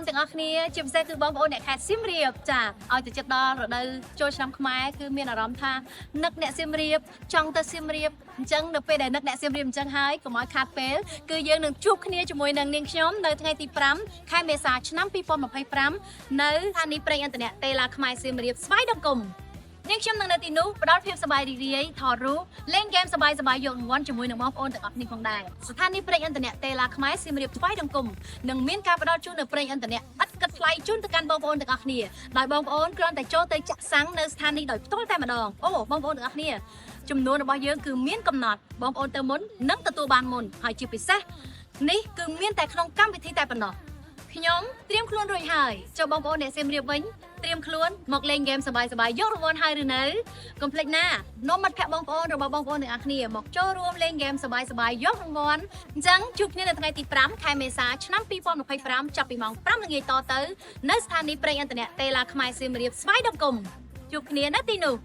នទាំងអស់គ្នាជាពិសេសគឺបងប្អូនអ្នកខេត្តសៀមរាបចាឲ្យទៅចិត្តដល់រដូវចូលឆ្នាំខ្មែរគឺមានអារម្មណ៍ថានឹកអ្នកសៀមរាបចង់ទៅសៀមរាបអញ្ចឹងនៅពេលដែលនឹកអ្នកសៀមរាបអញ្ចឹងហើយកុំឲ្យខាតពេលគឺយើងនឹងជួបគ្នាជាមួយនឹងនាងខ្ញុំនៅថ្ងៃទី5ខែមេសាឆ្នាំ2025នៅស្ថានីយ៍ប្រេងឥន្ធនៈតេឡាខ្មែរសៀមរាបស្វាយដង្គមនាងខ្ញុំនឹងនៅទីនោះផ្ដល់ភាពសប្បាយរីករាយថតរូបលេងហ្គេមសប្បាយៗយករង្វាន់ជាមួយនឹងបងប្អូនទាំងអស់គ្នាផងដែរស្ថានីយ៍ប្រេងឥន្ធនៈតេឡាខ្មែរសៀមរាបស្វាយដង្គមនឹងមានការផ្ដល់ជូននៅប្រេងឥន្ធនៈឥតគិតថ្លៃជូនទៅកាន់បងប្អូនទាំងអស់គ្នាដោយបងប្អូនគ្រាន់តែចូលទៅចាក់សាំងនៅស្ថានីយ៍ដោយផ្ទាល់តែម្ដងអូបងប្អូនទាំងអស់គ្នាចំនួនរបស់យើងគឺមានកំណត់បងប្អូនទៅមុននឹងទទួលបានមុនហើយជាពិសេសនេះគឺមានតែក្នុងកម្មវិធីតែប៉ុណ្ណោះខ្ញុំត្រៀមខ្លួនរួចហើយចូលបងប្អូនអ្នកសៀមរាបវិញត្រៀមខ្លួនមកលេងហ្គេមសប្បាយៗយករង្វាន់ហើយឬនៅកុំភ្លេចណានាំមិត្តភក្តិបងប្អូនរបស់បងប្អូនទាំងអស់គ្នាមកចូលរួមលេងហ្គេមសប្បាយៗយករង្វាន់អញ្ចឹងជួបគ្នានៅថ្ងៃទី5ខែមេសាឆ្នាំ2025ចាប់ពីម៉ោង5ល្ងាចតទៅនៅស្ថានីយ៍ប្រេងឥន្ធនៈតេឡាខ្មែរសៀមរាបស្វាយដង្គមជួបគ្នានៅទីនោះ